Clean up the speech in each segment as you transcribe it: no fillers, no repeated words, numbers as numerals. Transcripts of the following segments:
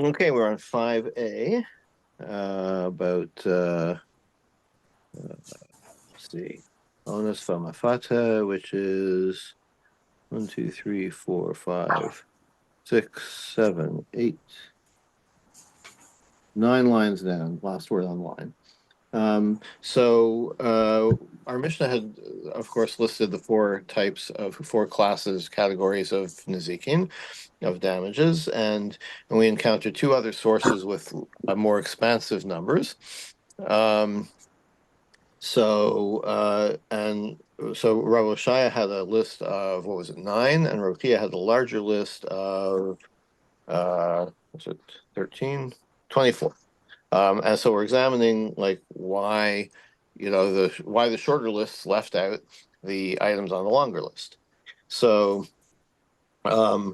Okay, we're on 5A, about, let's see, onus famafata, which is 1, 2, 3, 4, 5, 6, 7, 8, 9 lines down, last word on line. Our Mishnah had, of course, listed the four classes, categories of Nezikin, of damages, and we encountered two other sources with more expansive numbers. Rav Oshaya had a list of, what was it, 9, and Rav Chia had a larger list of, was it 13? 24. And so we're examining like why, why the shorter lists left out the items on the longer list. So Rabbi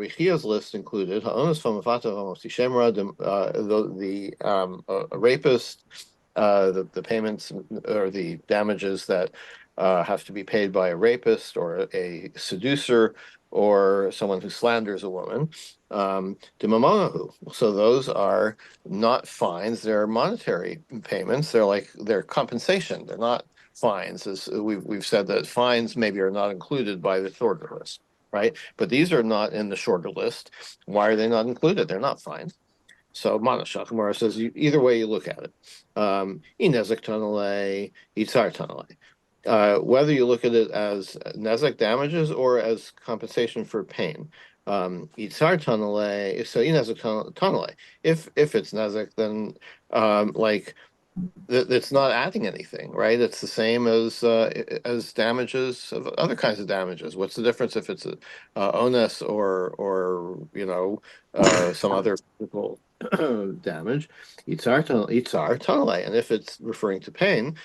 Chia's list included ha'onos famafata v'mosi shemra, a rapist, the payments or the damages that have to be paid by a rapist or a seducer or someone who slanders a woman. So those are not fines; they're monetary payments. They're compensation. They're not fines. As we've said that fines maybe are not included by the shorter list, right? But these are not in the shorter list. Why are they not included? They're not fines. So Manashach Gemara says either way you look at it. Inezek Tanale, Yitzhar Tanale. Whether you look at it as nezek damages or as compensation for pain. Yitzhar Tanale, so Inezek Tanale. If it's nezek, then it's not adding anything, right? It's the same as damages of other kinds of damages. What's the difference if it's a onus or some other physical damage? Itzar tanale, and if it's referring to pain,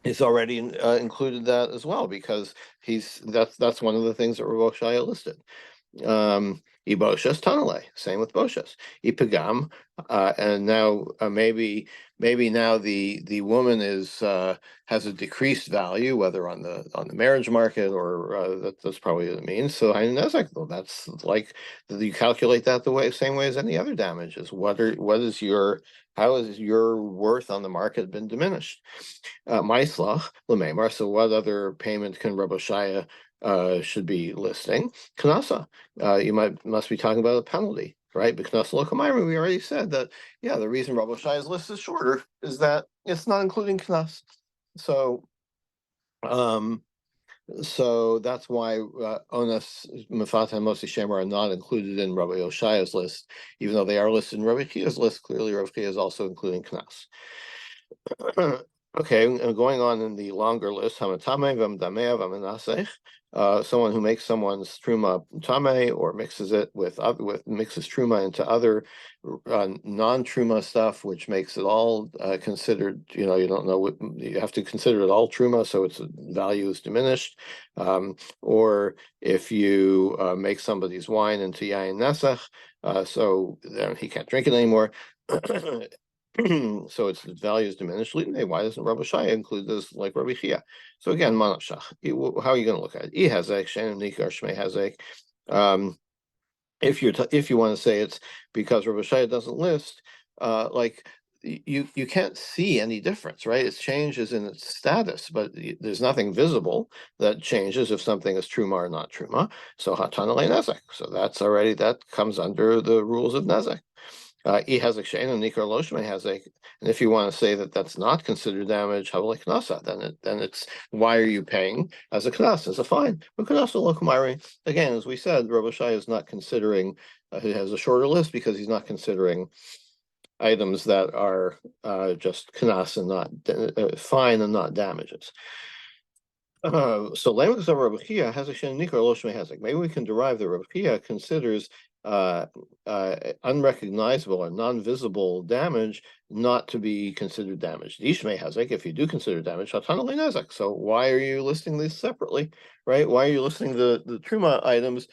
he's already included that as well because that's one of the things that Rav Shaya listed. Iboshes Tanale, same with Boshes. Ipagam, and now maybe now the woman has a decreased value, whether on the marriage market or that's probably what it means. So that's like you calculate that same way as any other damages. How is your worth on the market been diminished? Maislach Lememar. So what other payment can Rabbi Shaya should be listing? Knasa. You must be talking about a penalty, right? Because Lokamayra, we already said that, the reason Rabbi Shaya's list is shorter is that it's not including Knas. So that's why Onas, Mefata, and Mosi Shemer are not included in Rabbi Yoshaya's list, even though they are listed in Rabbi Chia's list. Clearly, Rabbi Chia is also including Knas. Okay, going on in the longer list, Hamatame v'mdamea v'menasech, someone who makes someone's truma tame or mixes truma into other non-truma stuff, which makes it all considered. You don't know what you have to consider it all truma, so its value is diminished. Or if you make somebody's wine into yain nesach, so then he can't drink it anymore. So its value is diminished. Why doesn't Rabbi Shaya include this like Rabbi Chia? So again, Manashach. How are you going to look at it? Ihazek, Shannon Nikar, Shmei Hazek. If you want to say it's because Rabbi Shaya doesn't list, you can't see any difference, right? It changes in its status, but there's nothing visible that changes if something is truma or not truma. So Hatan Alei Nezek. So that comes under the rules of Nezek. And if you want to say that that's not considered damage, how like knasa, then it's why are you paying as a knas, as a fine? Again, as we said, Rabbi Shai is not considering. He has a shorter list because he's not considering items that are just knas and not fine and not damages. So language of Rabbi Chia has a shenikar lo shmei hazek. Maybe we can derive that Rabbi Chia considers unrecognizable or non-visible damage not to be considered damage. Ishmei hazek, if you do consider damage, hatanali nezek. So why are you listing these separately, right? Why are you listing the truma items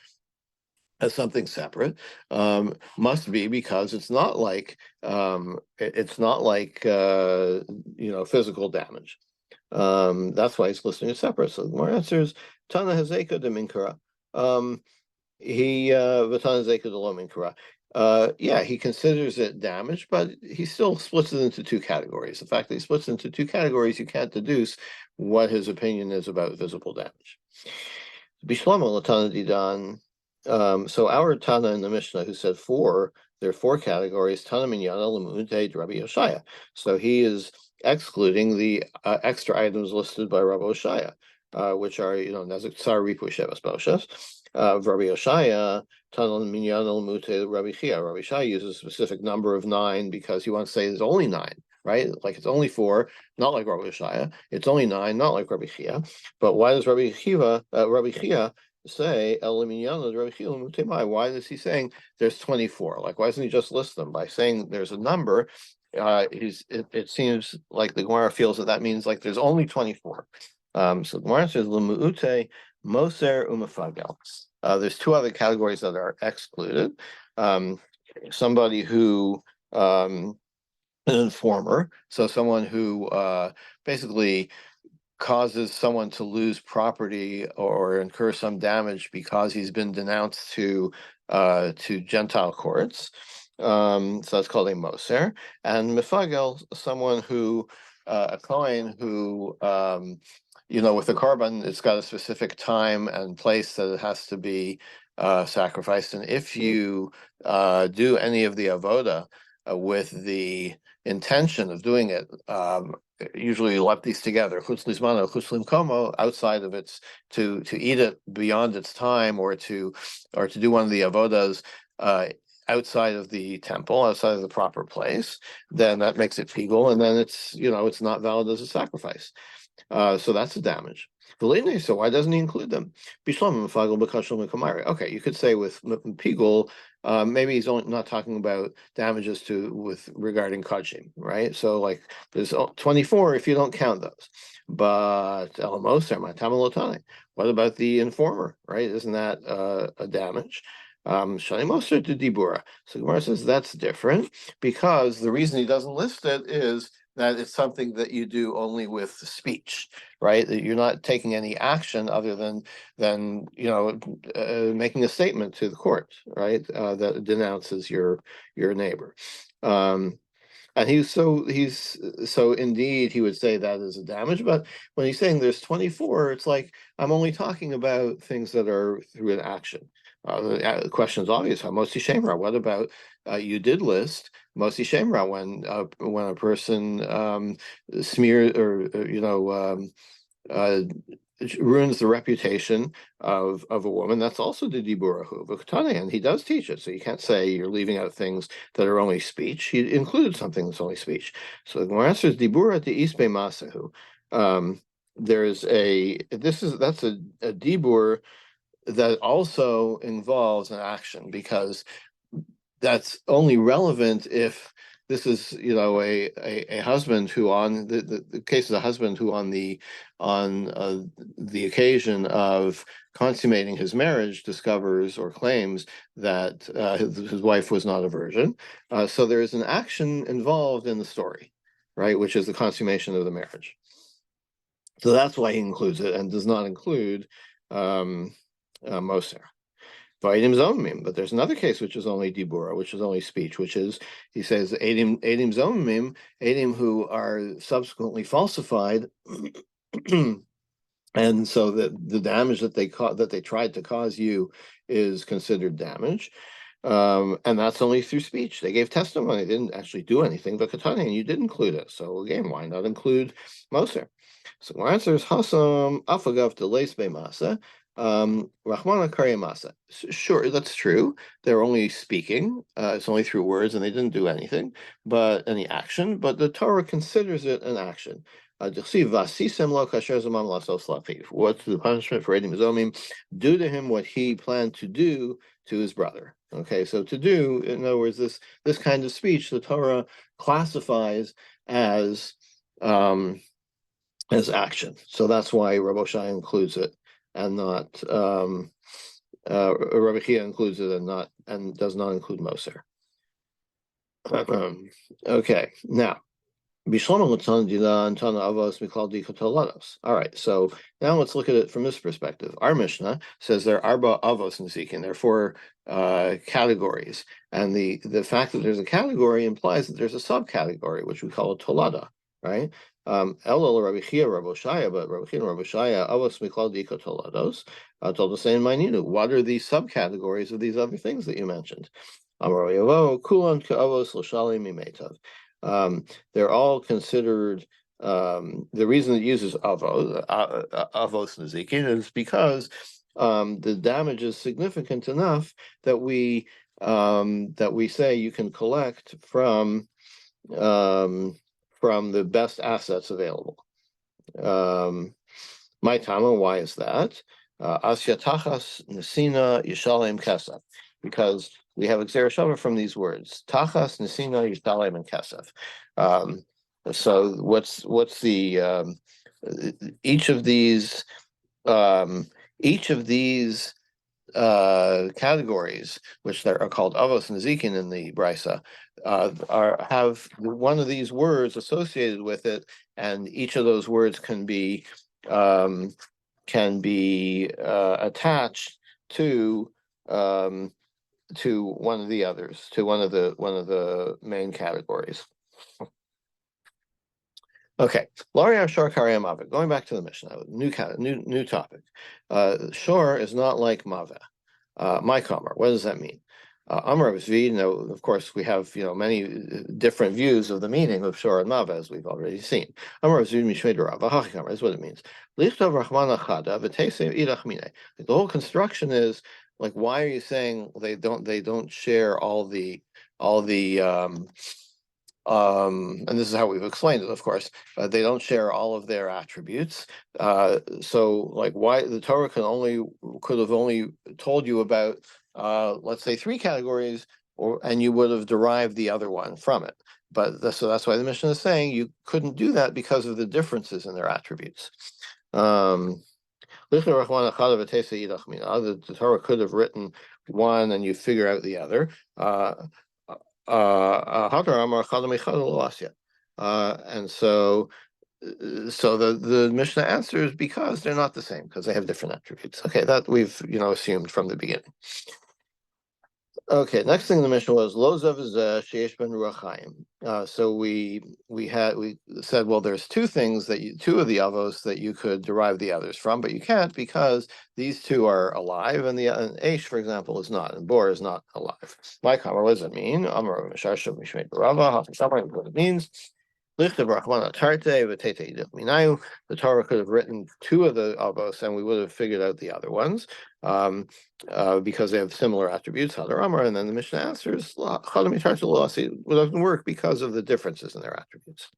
as something separate? Must be because it's not like physical damage. That's why it's listing it separate. So the more answers Tana Hazeka de Minkara. he yeah, he considers it damage, but he still splits it into two categories. The fact that he splits it into two categories, you can't deduce what his opinion is about visible damage. Bishlomo Latana Didan. So our Tana in the Mishnah who said there are four categories, Tana Minyana Lamute Rabbi Yoshaya. So he is excluding the extra items listed by Rabbi Yoshaya, which are, Nezik Tsar Ripu Shevas Boshes. Rabbi Yoshaya, Tana Minyana Lamute Rabbi Chia. Rabbi Yoshaya uses a specific number of 9 because he wants to say there's only 9. Right? Like it's only 4, not like Rabbi Yoshaya. It's only 9, not like Rabbi Chia. But why does Rabbi Chia say why is he saying there's 24? Like, why doesn't he just list them? By saying there's a number, it seems like the Gemara feels that means like there's only 24. So the Gemara says Lemuute Moser Umafagel. There's two other categories that are excluded. Somebody who an informer, so someone who basically causes someone to lose property or incur some damage because he's been denounced to Gentile courts. So that's called a moser. And mifagel, someone who a kohen who with the korban, it's got a specific time and place that it has to be sacrificed. And if you do any of the avoda with the intention of doing it, usually lump these together, outside of its to eat it beyond its time, or to do one of the avodas outside of the temple, outside of the proper place, then that makes it pigul, and then it's not valid as a sacrifice. So that's a damage. So why doesn't he include them? Okay, you could say with pigul, maybe he's only not talking about damages regarding kachim, right? So like there's 24 if you don't count those. But what about the informer, right? Isn't that a damage? Shani Moser to Dibura. So Gemara says that's different because the reason he doesn't list it is that it's something that you do only with speech, right? That you're not taking any action other than making a statement to the court, right? That denounces your neighbor. And so indeed he would say that is a damage, but when he's saying there's 24, it's like I'm only talking about things that are through an action. The question is obvious. Mosi Shemra. What about you did list Mosi Shemra when a person smears or ruins the reputation of a woman? That's also the diburahu v'ktane, and he does teach it. So you can't say you're leaving out things that are only speech. He included something that's only speech. So the Gemara says dibura de isbe masahu. That's a dibur that also involves an action, because that's only relevant if this is a husband who, on the case of a husband who on the occasion of consummating his marriage discovers or claims that his wife was not a virgin. So there is an action involved in the story, right, which is the consummation of the marriage. So that's why he includes it and does not include Moser. But there's another case which is only dibura, which is only speech, which is, he says, edim zomim, edim who are subsequently falsified, and so that the damage that they tried to cause you is considered damage. And that's only through speech. They gave testimony, they didn't actually do anything, but katani, and you did include it. So again, why not include Moser? So our answer is Hasam Afagav delays Masa. Rahmana Karyamasa. Sure, that's true. They're only speaking. It's only through words, and they didn't do anything, but any action. But the Torah considers it an action. What's the punishment for Edim Zomim? Do to him what he planned to do to his brother. Okay, so to do, in other words, this kind of speech, the Torah classifies as action. So that's why Rabbi Shai includes it and not Rabbi Chia includes it and does not include Moser. Okay, now All right, so now let's look at it from this perspective. Our Mishnah says there are arba avos nezikin. There are four categories, and the fact that there's a category implies that there's a subcategory, which we call a tolada, right? Elul Rabbi Chia, Rabbi Shaya, but Rabbi Chia and Rabbi Shaya avos miklal dika tolados told us in Maininu. What are these subcategories of these other things that you mentioned? Amar Yavo kulan keavos l'shalim imetav. They're all considered. The reason it uses avos nezikin is because the damage is significant enough that we say you can collect from the best assets available. My tama, why is that? Asya tachas nesina yishalem kesef, because we have Xer Shava from these words: Tachas, Nesina, Yishalem, and Kesef. So what's the each of these um, each of these categories, which are called Avos and Zikin in the Brisa, have one of these words associated with it, and each of those words um, can be attached to um, to one of the others, to one of the main categories. Okay, Laria Shor Karya Mava. Going back to the Mishnah, new topic. Shor is not like Mava. My Kamma. What does that mean? Amar Zvi. Now, of course, we have many different views of the meaning of Shor and Mava, as we've already seen. Amar Zvi Mishmei Rava Hachikamar is what it means. Lichtav Rachman Achada v'Teisei Idach Mine. The whole construction is like, why are you saying they don't share all the and this is how we've explained it, of course. They don't share all of their attributes. So, like, why the Torah could have only told you about, let's say, three categories, and you would have derived the other one from it. But so that's why the Mishnah is saying you couldn't do that because of the differences in their attributes. The Torah could have written one, and you figure out the other. And so the Mishnah answers because they're not the same, because they have different attributes. Okay, that we've assumed from the beginning. Okay, next thing in the Mishnah was Lozav is Sheish ben Ruachayim. So we said, well, there's two of the avos that you could derive the others from, but you can't because these two are alive, and Aish, for example, is not, and Bor is not alive. My Kamma, what does it mean? Amar Misharshav Mishmei Barava, what it means. The Torah could have written two of the avos, and we would have figured out the other ones, because they have similar attributes. And then the Mishnah answers, it doesn't work because of the differences in their attributes.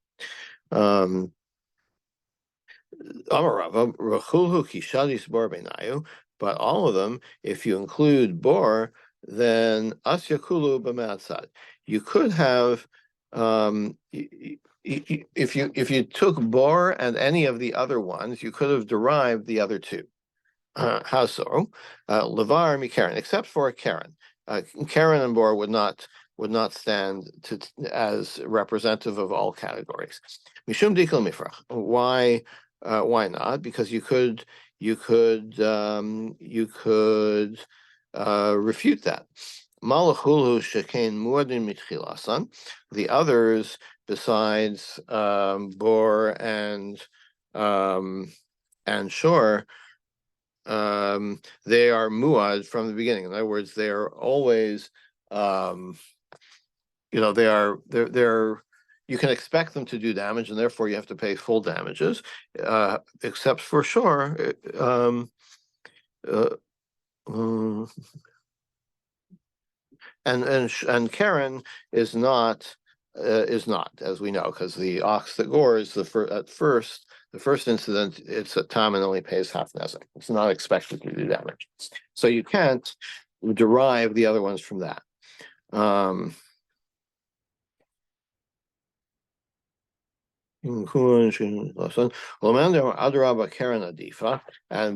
But all of them, if you include Bor, then Asyakulu b'matzad. You could have, if you took Bor and any of the other ones, you could have derived the other two. How so? Levar mi Karen, except for Karen. Karen and Bor would not stand as representative of all categories. Mishum dikal mifrach. Why not? Because you could refute that. Malachulu shekain muadin mitchilasan. The others, besides Bor and Shor, they are muad from the beginning. In other words, they are always, they're you can expect them to do damage, and therefore you have to pay full damages, except for Shor. And Karen is not, as we know, because the ox that gores the first incident, it's a tam and only pays half nezek. It's not expected to do damage, so you can't derive the other ones from that.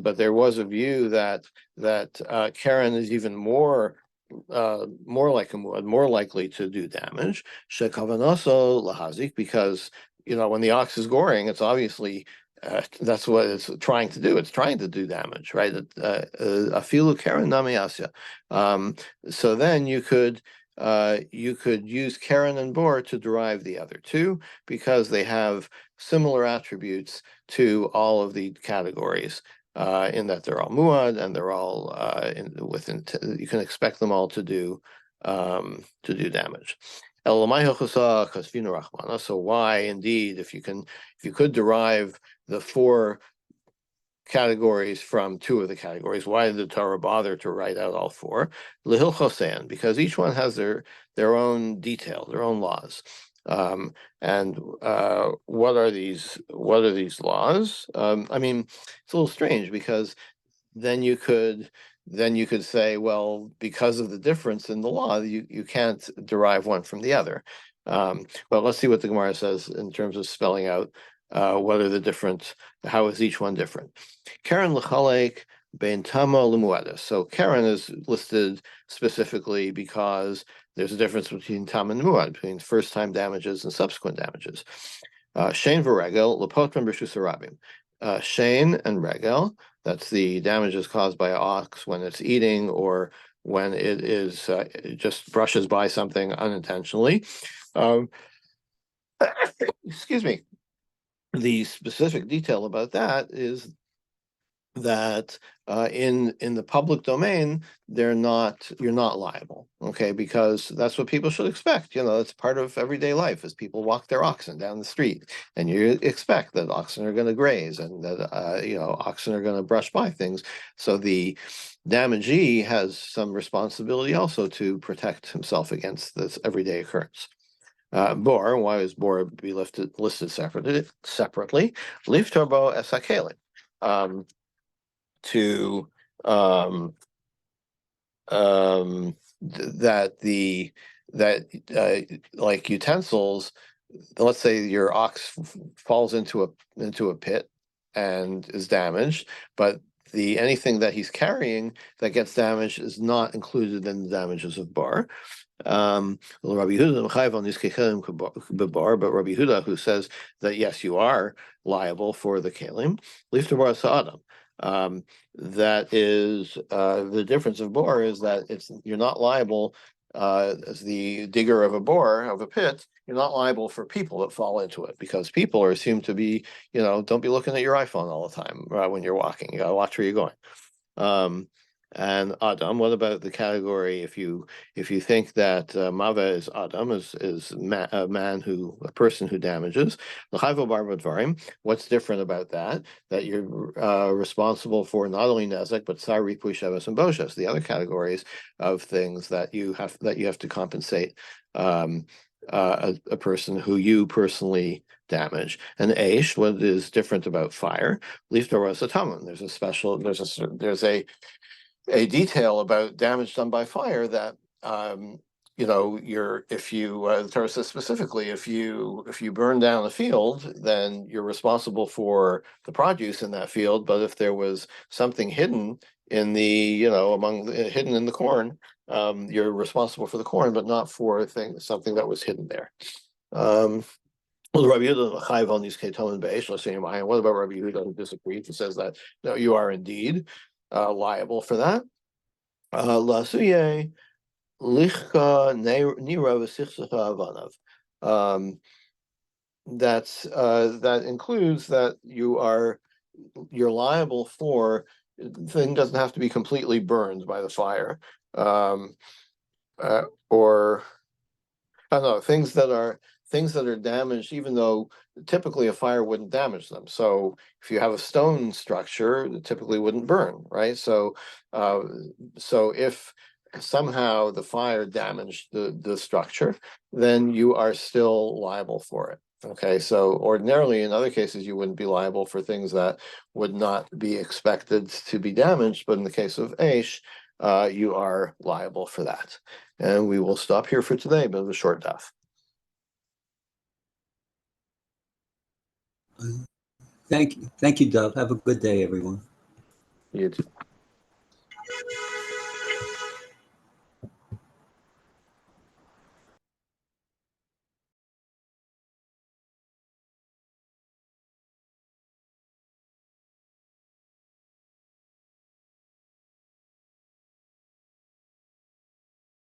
But there was a view that Karen is even more like a muad, more likely to do damage. Shekavanaso lahazik, because when the ox is goring, it's obviously that's what it's trying to do. It's trying to do damage, right? Afilu keren nami asya. So then you could use keren and bor to derive the other two because they have similar attributes to all of the categories. In that they're all muad and they're all within. You can expect them all to do damage. So why, indeed, if you could derive the four categories from two of the categories, why did the Torah bother to write out all four? Lihil chosein, because each one has their own detail, their own laws. And what are these laws? I mean, it's a little strange because then you could say, well, because of the difference in the law, you can't derive one from the other. But let's see what the Gemara says in terms of spelling out what are the different, how is each one different. Keren l'chalek bein tama l'muada. So Keren is listed specifically because there's a difference between tam and muad, between first-time damages and subsequent damages. Shein v'regel l'potram b'shus harabim. Shein and regel, that's the damages caused by an ox when it's eating or when it is it just brushes by something unintentionally. Excuse me. The specific detail about that is that in the public domain, you're not liable, okay? Because that's what people should expect. It's part of everyday life as people walk their oxen down the street, and you expect that oxen are going to graze and that oxen are going to brush by things. So the damagee has some responsibility also to protect himself against this everyday occurrence. Bor, why is bor be listed separately? Liftarbo esakele. To like utensils, let's say your ox falls into a pit and is damaged, but anything that he's carrying that gets damaged is not included in the damages of bar. Rabbi Yehuda, but Rabbi Yehuda, who says that yes, you are liable for the kelim, liftabar sa'adam. That is the difference of bor is that you're not liable as the digger of a pit. You're not liable for people that fall into it because people are assumed to be, don't be looking at your iPhone all the time when you're walking. You gotta watch where you're going. And Adam, what about the category if you think that Mava is Adam, is a person who damages, what's different about that? That you're responsible for not only Nezek, but Sar, Ripui, Sheves, and Boshes, the other categories of things that you have to compensate a person who you personally damage. And Aish, what is different about fire? Liftor Rasataman. There's a detail about damage done by fire that the Torah says specifically, if you burn down a field, then you're responsible for the produce in that field. But if there was something hidden in hidden in the corn, you're responsible for the corn, but not for something that was hidden there. What about Rabbi Yehuda who disagrees and says that no, you are indeed liable for that? Lasuye lichka nira v'sichsacha avanav. That includes that you're liable for the thing doesn't have to be completely burned by the fire, or I don't know, things that are damaged, even though typically a fire wouldn't damage them. So if you have a stone structure, it typically wouldn't burn, right? So if somehow the fire damaged the structure, then you are still liable for it. Okay, so ordinarily in other cases you wouldn't be liable for things that would not be expected to be damaged, but in the case of Aish, you are liable for that. And we will stop here for today, but it was a short daf. Thank you, Dov. Have a good day, everyone. You too.